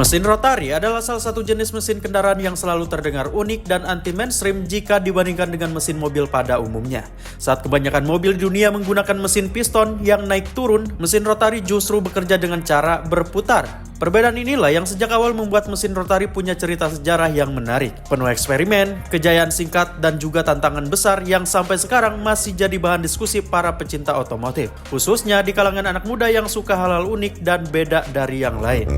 Mesin rotari adalah salah satu jenis mesin kendaraan yang selalu terdengar unik dan anti-mainstream jika dibandingkan dengan mesin mobil pada umumnya. Saat kebanyakan mobil di dunia menggunakan mesin piston yang naik turun, mesin rotari justru bekerja dengan cara berputar. Perbedaan inilah yang sejak awal membuat mesin rotari punya cerita sejarah yang menarik. Penuh eksperimen, kejayaan singkat, dan juga tantangan besar yang sampai sekarang masih jadi bahan diskusi para pecinta otomotif. Khususnya di kalangan anak muda yang suka hal-hal unik dan beda dari yang lain.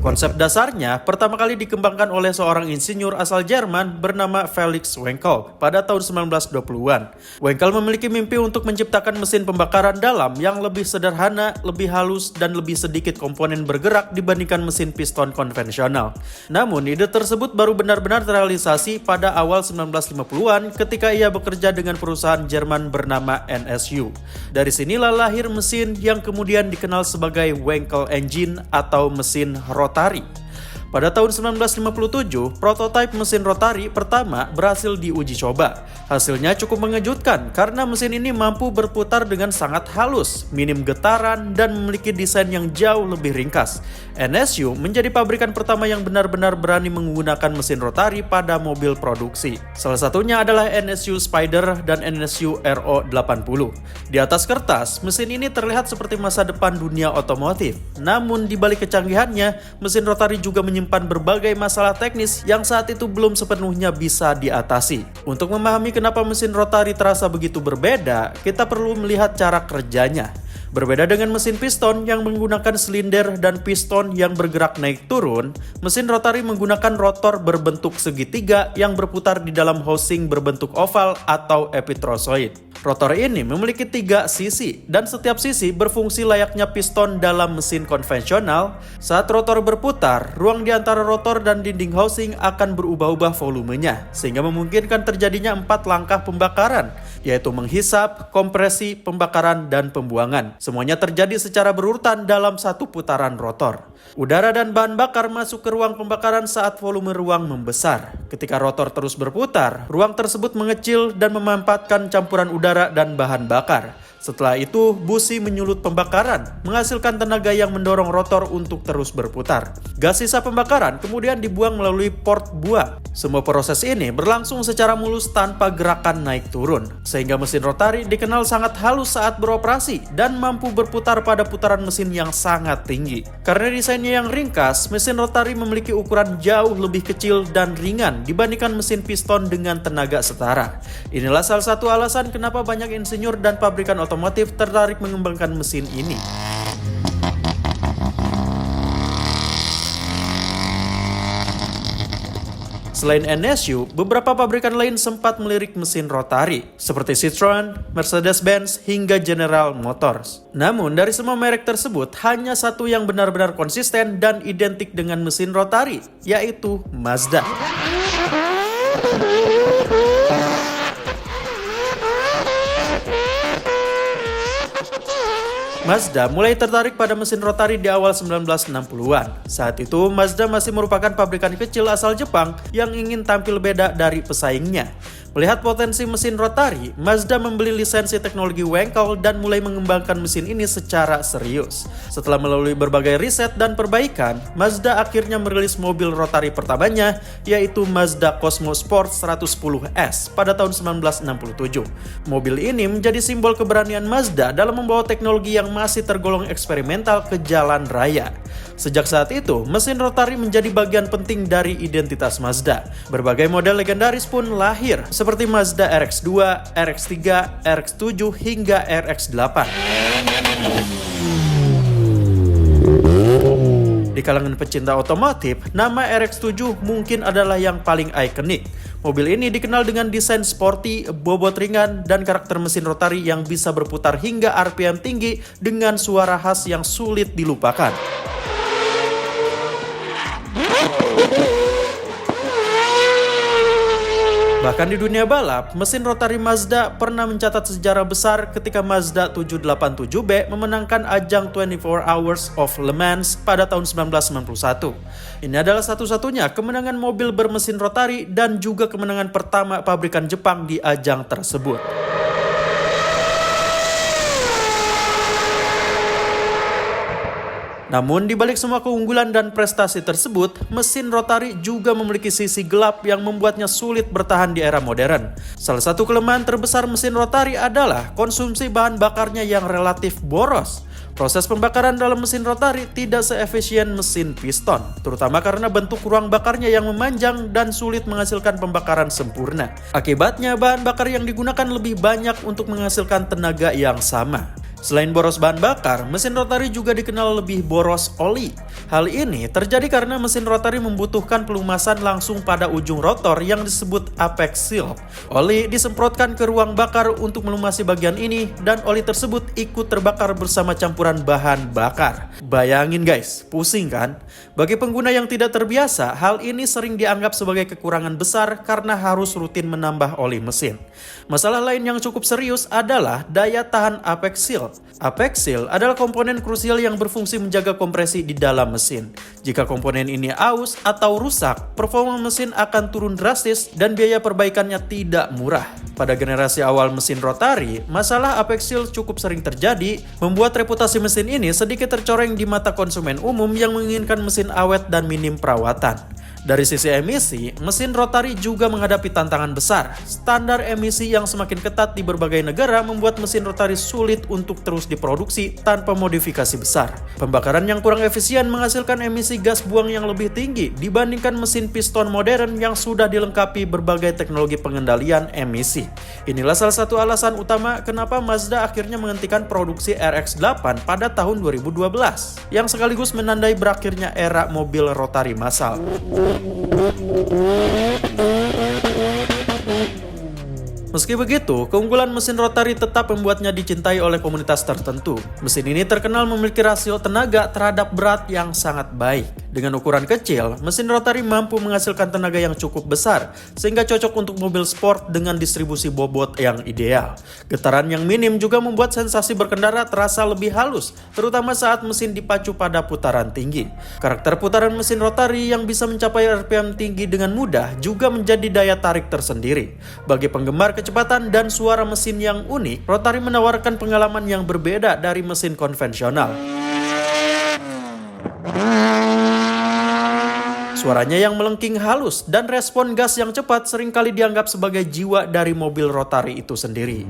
Konsep dasarnya pertama kali dikembangkan oleh seorang insinyur asal Jerman bernama Felix Wankel pada tahun 1920-an. Wankel memiliki mimpi untuk menciptakan mesin pembakaran dalam yang lebih sederhana, lebih halus, dan lebih sedikit komponen bergerak dibandingkan mesin piston konvensional. Namun, ide tersebut baru benar-benar terrealisasi pada awal 1950-an ketika ia bekerja dengan perusahaan Jerman bernama NSU. Dari sinilah lahir mesin yang kemudian dikenal sebagai Wankel Engine atau mesin rotari. Pada tahun 1957, prototipe mesin rotari pertama berhasil diuji coba. Hasilnya cukup mengejutkan karena mesin ini mampu berputar dengan sangat halus, minim getaran, dan memiliki desain yang jauh lebih ringkas. NSU menjadi pabrikan pertama yang benar-benar berani menggunakan mesin rotari pada mobil produksi. Salah satunya adalah NSU Spider dan NSU RO80. Di atas kertas, mesin ini terlihat seperti masa depan dunia otomotif. Namun di balik kecanggihannya, mesin rotari juga menyimpan berbagai masalah teknis yang saat itu belum sepenuhnya bisa diatasi. Untuk memahami kenapa mesin rotari terasa begitu berbeda, kita perlu melihat cara kerjanya. Berbeda dengan mesin piston yang menggunakan silinder dan piston yang bergerak naik turun, mesin rotari menggunakan rotor berbentuk segitiga yang berputar di dalam housing berbentuk oval atau epitrozoid. Rotor ini memiliki 3 sisi dan setiap sisi berfungsi layaknya piston dalam mesin konvensional. Saat rotor berputar, ruang di antara rotor dan dinding housing akan berubah-ubah volumenya sehingga memungkinkan terjadinya 4 langkah pembakaran, yaitu menghisap, kompresi, pembakaran, dan pembuangan. Semuanya terjadi secara berurutan dalam satu putaran rotor. Udara dan bahan bakar masuk ke ruang pembakaran saat volume ruang membesar. Ketika rotor terus berputar, ruang tersebut mengecil dan memanfaatkan campuran udara dan bahan bakar. Setelah itu, busi menyulut pembakaran, menghasilkan tenaga yang mendorong rotor untuk terus berputar. Gas sisa pembakaran kemudian dibuang melalui port buang. Semua proses ini berlangsung secara mulus tanpa gerakan naik turun, sehingga mesin rotari dikenal sangat halus saat beroperasi dan mampu berputar pada putaran mesin yang sangat tinggi. Karena desainnya yang ringkas, mesin rotari memiliki ukuran jauh lebih kecil dan ringan dibandingkan mesin piston dengan tenaga setara. Inilah salah satu alasan kenapa banyak insinyur dan pabrikan otomotif tertarik mengembangkan mesin ini. Selain NSU, beberapa pabrikan lain sempat melirik mesin rotari, seperti Citroen, Mercedes-Benz, hingga General Motors. Namun, dari semua merek tersebut, hanya satu yang benar-benar konsisten dan identik dengan mesin rotari, yaitu Mazda. Mazda mulai tertarik pada mesin rotari di awal 1960-an. Saat itu, Mazda masih merupakan pabrikan kecil asal Jepang yang ingin tampil beda dari pesaingnya. Melihat potensi mesin rotari, Mazda membeli lisensi teknologi Wankel dan mulai mengembangkan mesin ini secara serius. Setelah melalui berbagai riset dan perbaikan, Mazda akhirnya merilis mobil rotari pertamanya, yaitu Mazda Cosmo Sport 110S pada tahun 1967. Mobil ini menjadi simbol keberanian Mazda dalam membawa teknologi yang masih tergolong eksperimental ke jalan raya. Sejak saat itu, mesin rotari menjadi bagian penting dari identitas Mazda. Berbagai model legendaris pun lahir, seperti Mazda RX-2, RX-3, RX-7, hingga RX-8. Di kalangan pecinta otomotif, nama RX-7 mungkin adalah yang paling ikonik. Mobil ini dikenal dengan desain sporty, bobot ringan, dan karakter mesin rotari yang bisa berputar hingga RPM tinggi dengan suara khas yang sulit dilupakan. Bahkan di dunia balap, mesin rotari Mazda pernah mencatat sejarah besar ketika Mazda 787B memenangkan ajang 24 Hours of Le Mans pada tahun 1991. Ini adalah satu-satunya kemenangan mobil bermesin rotari dan juga kemenangan pertama pabrikan Jepang di ajang tersebut. Namun di balik semua keunggulan dan prestasi tersebut, mesin rotari juga memiliki sisi gelap yang membuatnya sulit bertahan di era modern. Salah satu kelemahan terbesar mesin rotari adalah konsumsi bahan bakarnya yang relatif boros. Proses pembakaran dalam mesin rotari tidak seefisien mesin piston, terutama karena bentuk ruang bakarnya yang memanjang dan sulit menghasilkan pembakaran sempurna. Akibatnya, bahan bakar yang digunakan lebih banyak untuk menghasilkan tenaga yang sama. Selain boros bahan bakar, mesin rotari juga dikenal lebih boros oli. Hal ini terjadi karena mesin rotari membutuhkan pelumasan langsung pada ujung rotor yang disebut apex seal. Oli disemprotkan ke ruang bakar untuk melumasi bagian ini dan oli tersebut ikut terbakar bersama campuran bahan bakar. Bayangin guys, pusing kan? Bagi pengguna yang tidak terbiasa, hal ini sering dianggap sebagai kekurangan besar karena harus rutin menambah oli mesin. Masalah lain yang cukup serius adalah daya tahan apex seal. Apex seal adalah komponen krusial yang berfungsi menjaga kompresi di dalam mesin. Jika komponen ini aus atau rusak, performa mesin akan turun drastis dan biaya perbaikannya tidak murah. Pada generasi awal mesin rotari, masalah apex seal cukup sering terjadi, membuat reputasi mesin ini sedikit tercoreng di mata konsumen umum yang menginginkan mesin awet dan minim perawatan. Dari sisi emisi, mesin rotari juga menghadapi tantangan besar. Standar emisi yang semakin ketat di berbagai negara membuat mesin rotari sulit untuk terus diproduksi tanpa modifikasi besar. Pembakaran yang kurang efisien menghasilkan emisi gas buang yang lebih tinggi dibandingkan mesin piston modern yang sudah dilengkapi berbagai teknologi pengendalian emisi. Inilah salah satu alasan utama kenapa Mazda akhirnya menghentikan produksi RX-8 pada tahun 2012, yang sekaligus menandai berakhirnya era mobil rotari massal. Meski begitu, keunggulan mesin rotari tetap membuatnya dicintai oleh komunitas tertentu. Mesin ini terkenal memiliki rasio tenaga terhadap berat yang sangat baik. Dengan ukuran kecil, mesin rotari mampu menghasilkan tenaga yang cukup besar, sehingga cocok untuk mobil sport dengan distribusi bobot yang ideal. Getaran yang minim juga membuat sensasi berkendara terasa lebih halus, terutama saat mesin dipacu pada putaran tinggi. Karakter putaran mesin rotari yang bisa mencapai RPM tinggi dengan mudah juga menjadi daya tarik tersendiri. Bagi penggemar kecepatan dan suara mesin yang unik, rotari menawarkan pengalaman yang berbeda dari mesin konvensional. Suaranya yang melengking halus dan respon gas yang cepat seringkali dianggap sebagai jiwa dari mobil rotari itu sendiri.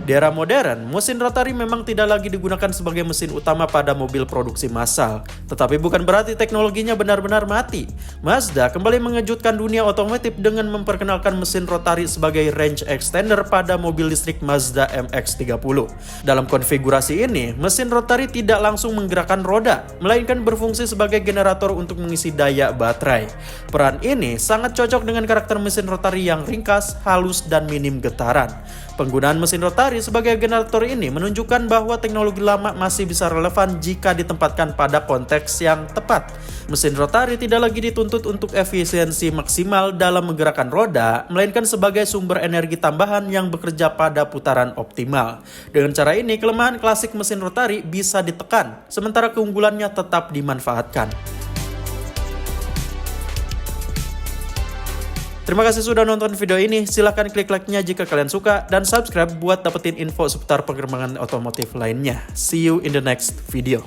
Di era modern, mesin rotari memang tidak lagi digunakan sebagai mesin utama pada mobil produksi massal. Tetapi bukan berarti teknologinya benar-benar mati. Mazda kembali mengejutkan dunia otomotif dengan memperkenalkan mesin rotari sebagai range extender pada mobil listrik Mazda MX-30. Dalam konfigurasi ini, mesin rotari tidak langsung menggerakkan roda, melainkan berfungsi sebagai generator untuk mengisi daya baterai. Peran ini sangat cocok dengan karakter mesin rotari yang ringkas, halus, dan minim getaran. Penggunaan mesin rotari sebagai generator ini menunjukkan bahwa teknologi lama masih bisa relevan jika ditempatkan pada konteks yang tepat. Mesin rotari tidak lagi dituntut untuk efisiensi maksimal dalam menggerakkan roda, melainkan sebagai sumber energi tambahan yang bekerja pada putaran optimal. Dengan cara ini, kelemahan klasik mesin rotari bisa ditekan, sementara keunggulannya tetap dimanfaatkan. Terima kasih sudah nonton video ini, silahkan klik like-nya jika kalian suka, dan subscribe buat dapetin info seputar perkembangan otomotif lainnya. See you in the next video.